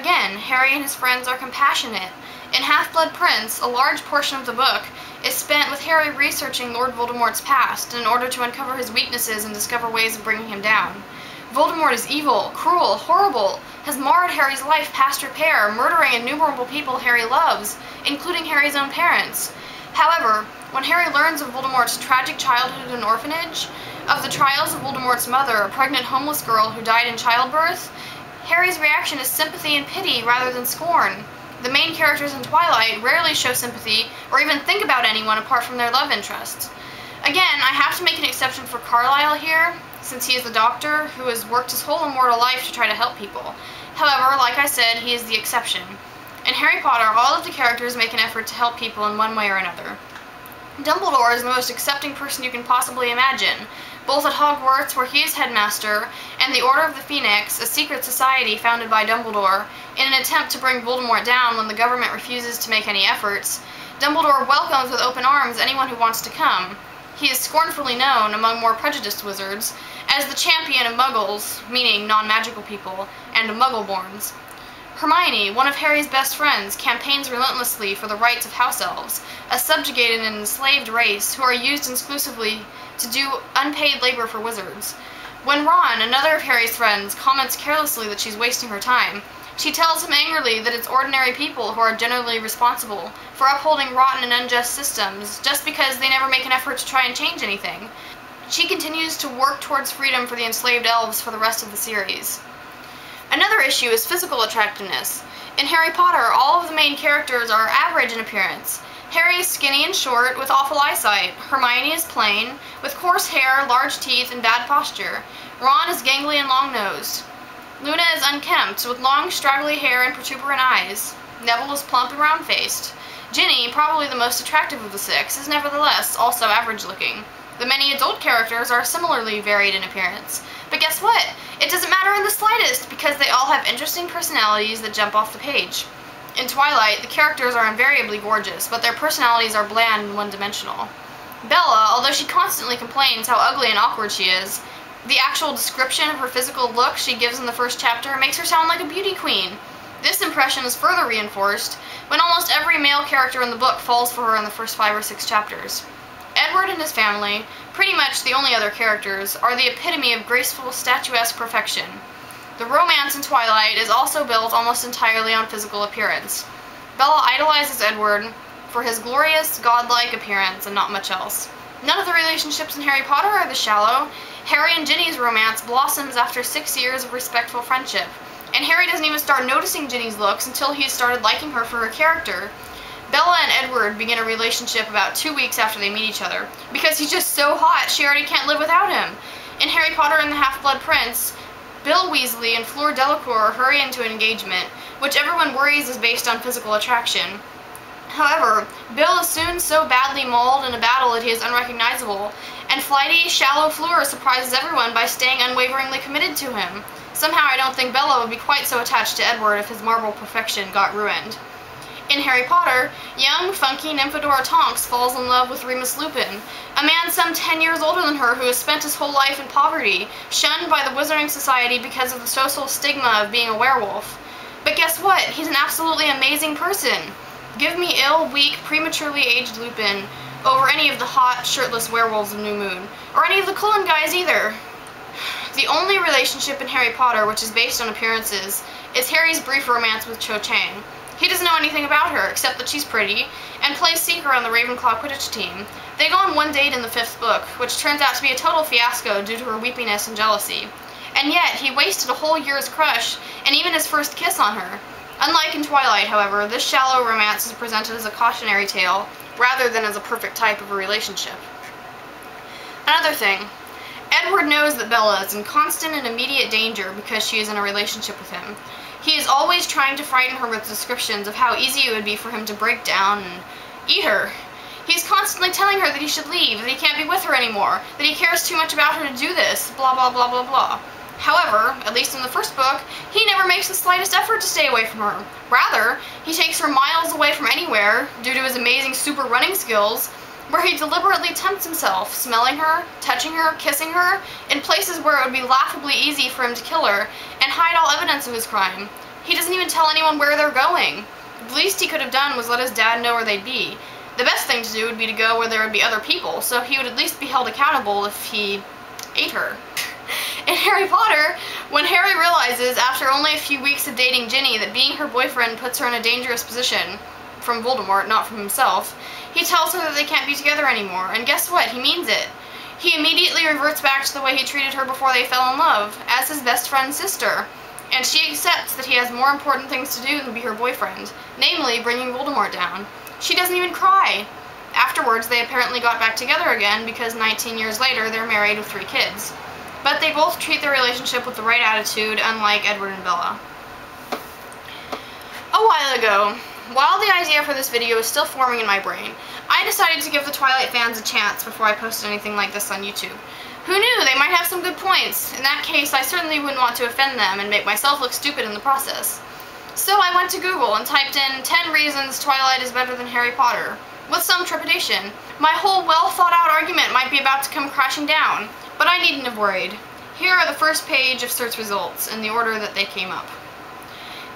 Again, Harry and his friends are compassionate. In Half-Blood Prince, a large portion of the book is spent with Harry researching Lord Voldemort's past in order to uncover his weaknesses and discover ways of bringing him down. Voldemort is evil, cruel, horrible, has marred Harry's life past repair, murdering innumerable people Harry loves, including Harry's own parents. However, when Harry learns of Voldemort's tragic childhood in an orphanage, of the trials of Voldemort's mother, a pregnant homeless girl who died in childbirth, Harry's reaction is sympathy and pity rather than scorn. The main characters in Twilight rarely show sympathy or even think about anyone apart from their love interests. Again, I have to make an exception for Carlisle here, since he is the doctor who has worked his whole immortal life to try to help people. However, like I said, he is the exception. In Harry Potter, all of the characters make an effort to help people in one way or another. Dumbledore is the most accepting person you can possibly imagine, both at Hogwarts, where he is headmaster, and the Order of the Phoenix, a secret society founded by Dumbledore, in an attempt to bring Voldemort down when the government refuses to make any efforts. Dumbledore welcomes with open arms anyone who wants to come. He is scornfully known, among more prejudiced wizards, as the champion of Muggles, meaning non-magical people, and of Muggleborns. Hermione, one of Harry's best friends, campaigns relentlessly for the rights of house elves, a subjugated and enslaved race who are used exclusively to do unpaid labor for wizards. When Ron, another of Harry's friends, comments carelessly that she's wasting her time, she tells him angrily that it's ordinary people who are generally responsible for upholding rotten and unjust systems just because they never make an effort to try and change anything. She continues to work towards freedom for the enslaved elves for the rest of the series. Another issue is physical attractiveness. In Harry Potter, all of the main characters are average in appearance. Harry is skinny and short, with awful eyesight. Hermione is plain, with coarse hair, large teeth, and bad posture. Ron is gangly and long-nosed. Luna is unkempt, with long, straggly hair and protuberant eyes. Neville is plump and round-faced. Ginny, probably the most attractive of the six, is nevertheless also average-looking. The many adult characters are similarly varied in appearance. But guess what? It doesn't matter in the slightest, because they all have interesting personalities that jump off the page. In Twilight, the characters are invariably gorgeous, but their personalities are bland and one-dimensional. Bella, although she constantly complains how ugly and awkward she is, the actual description of her physical look she gives in the first chapter makes her sound like a beauty queen. This impression is further reinforced when almost every male character in the book falls for her in the first 5 or 6 chapters. Edward and his family, pretty much the only other characters, are the epitome of graceful, statuesque perfection. The romance in Twilight is also built almost entirely on physical appearance. Bella idolizes Edward for his glorious, godlike appearance and not much else. None of the relationships in Harry Potter are this shallow. Harry and Ginny's romance blossoms after 6 years of respectful friendship, and Harry doesn't even start noticing Ginny's looks until he's started liking her for her character. Bella and Edward begin a relationship about 2 weeks after they meet each other, because he's just so hot she already can't live without him. In Harry Potter and the Half-Blood Prince, Bill Weasley and Fleur Delacour hurry into an engagement, which everyone worries is based on physical attraction. However, Bill is soon so badly mauled in a battle that he is unrecognizable, and flighty, shallow Fleur surprises everyone by staying unwaveringly committed to him. Somehow I don't think Bella would be quite so attached to Edward if his marble perfection got ruined. In Harry Potter, young, funky Nymphadora Tonks falls in love with Remus Lupin, a man some 10 years older than her who has spent his whole life in poverty, shunned by the Wizarding Society because of the social stigma of being a werewolf. But guess what? He's an absolutely amazing person. Give me ill, weak, prematurely aged Lupin over any of the hot, shirtless werewolves of New Moon, or any of the Cullen guys either. The only relationship in Harry Potter which is based on appearances is Harry's brief romance with Cho Chang. He doesn't know anything about her, except that she's pretty, and plays seeker on the Ravenclaw Quidditch team. They go on one date in the 5th book, which turns out to be a total fiasco due to her weepiness and jealousy. And yet, he wasted a whole year's crush, and even his first kiss on her. Unlike in Twilight, however, this shallow romance is presented as a cautionary tale, rather than as a perfect type of a relationship. Another thing. Edward knows that Bella is in constant and immediate danger because she is in a relationship with him. He is always trying to frighten her with descriptions of how easy it would be for him to break down and eat her. He's constantly telling her that he should leave, that he can't be with her anymore, that he cares too much about her to do this, blah blah blah blah blah. However, at least in the first book, he never makes the slightest effort to stay away from her. Rather, he takes her miles away from anywhere, due to his amazing super running skills, where he deliberately tempts himself, smelling her, touching her, kissing her, in places where it would be laughably easy for him to kill her, and hide all evidence of his crime. He doesn't even tell anyone where they're going. The least he could have done was let his dad know where they'd be. The best thing to do would be to go where there would be other people, so he would at least be held accountable if he ate her. In Harry Potter, when Harry realizes after only a few weeks of dating Ginny that being her boyfriend puts her in a dangerous position, from Voldemort, not from himself, he tells her that they can't be together anymore, and guess what? He means it. He immediately reverts back to the way he treated her before they fell in love, as his best friend's sister, and she accepts that he has more important things to do than be her boyfriend, namely bringing Voldemort down. She doesn't even cry. Afterwards, they apparently got back together again because 19 years later they're married with 3 kids. But they both treat their relationship with the right attitude, unlike Edward and Bella. A while ago, while the idea for this video was still forming in my brain, I decided to give the Twilight fans a chance before I posted anything like this on YouTube. Who knew? They might have some good points. In that case, I certainly wouldn't want to offend them and make myself look stupid in the process. So I went to Google and typed in 10 reasons Twilight is better than Harry Potter. With some trepidation. My whole well-thought-out argument might be about to come crashing down, but I needn't have worried. Here are the first page of search results in the order that they came up.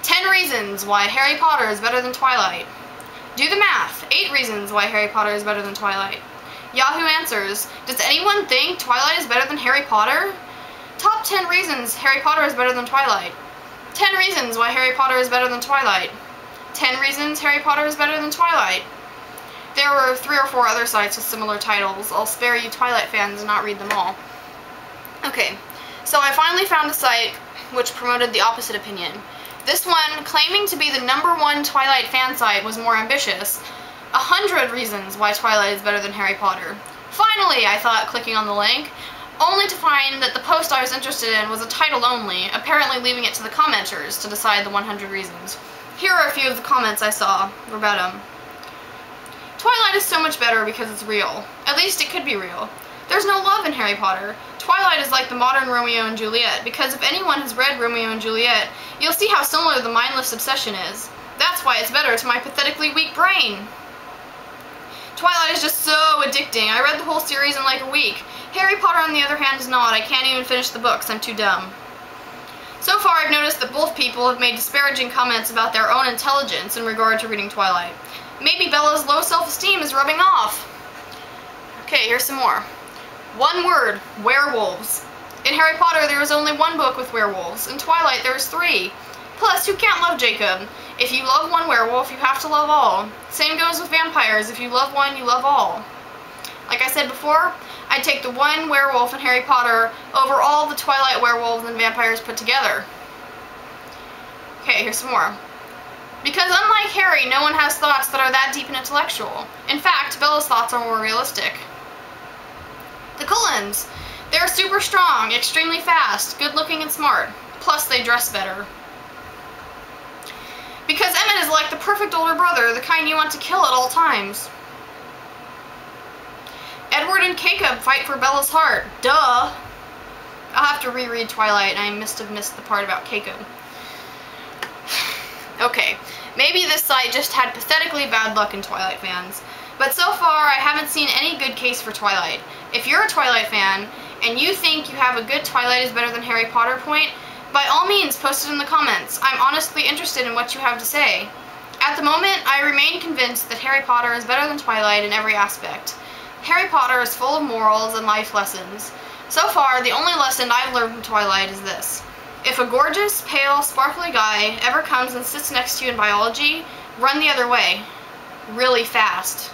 10 reasons why Harry Potter is better than Twilight. Do the math. 8 reasons why Harry Potter is better than Twilight. Yahoo Answers. Does anyone think Twilight is better than Harry Potter? Top 10 reasons Harry Potter is better than Twilight. 10 reasons why Harry Potter is better than Twilight. 10 reasons Harry Potter is better than Twilight. There were 3 or 4 other sites with similar titles. I'll spare you Twilight fans and not read them all. Okay, so I finally found a site which promoted the opposite opinion. This one, claiming to be the #1 Twilight fan site, was more ambitious. 100 reasons why Twilight is better than Harry Potter. Finally, I thought, clicking on the link, only to find that the post I was interested in was a title only, apparently leaving it to the commenters to decide the 100 reasons. Here are a few of the comments I saw, verbatim. Twilight is so much better because it's real. At least it could be real. There's no love in Harry Potter. Twilight is like the modern Romeo and Juliet, because if anyone has read Romeo and Juliet, you'll see how similar the mindless obsession is. That's why it's better to my pathetically weak brain. Twilight is just so addicting. I read the whole series in like a week. Harry Potter, on the other hand, is not. I can't even finish the books. I'm too dumb. So far, I've noticed that both people have made disparaging comments about their own intelligence in regard to reading Twilight. Maybe Bella's low self-esteem is rubbing off. Okay, here's some more. One word, werewolves. In Harry Potter, there is only 1 book with werewolves. In Twilight, there's 3. Plus, who can't love Jacob? If you love one werewolf, you have to love all. Same goes with vampires. If you love one, you love all. Like I said before, I'd take the 1 werewolf in Harry Potter over all the Twilight werewolves and vampires put together. Okay, here's some more. Because unlike Harry, no one has thoughts that are that deep and intellectual. In fact, Bella's thoughts are more realistic. The Cullens. They're super strong, extremely fast, good-looking and smart. Plus, they dress better. Because Emmett is like the perfect older brother, the kind you want to kill at all times. Edward and Jacob fight for Bella's heart. Duh! I'll have to reread Twilight, and I must have missed the part about Jacob. Okay, maybe this site just had pathetically bad luck in Twilight fans. But so far, I haven't seen any good case for Twilight. If you're a Twilight fan, and you think you have a good Twilight is better than Harry Potter point, by all means, post it in the comments. I'm honestly interested in what you have to say. At the moment, I remain convinced that Harry Potter is better than Twilight in every aspect. Harry Potter is full of morals and life lessons. So far, the only lesson I've learned from Twilight is this. If a gorgeous, pale, sparkly guy ever comes and sits next to you in biology, run the other way. Really fast.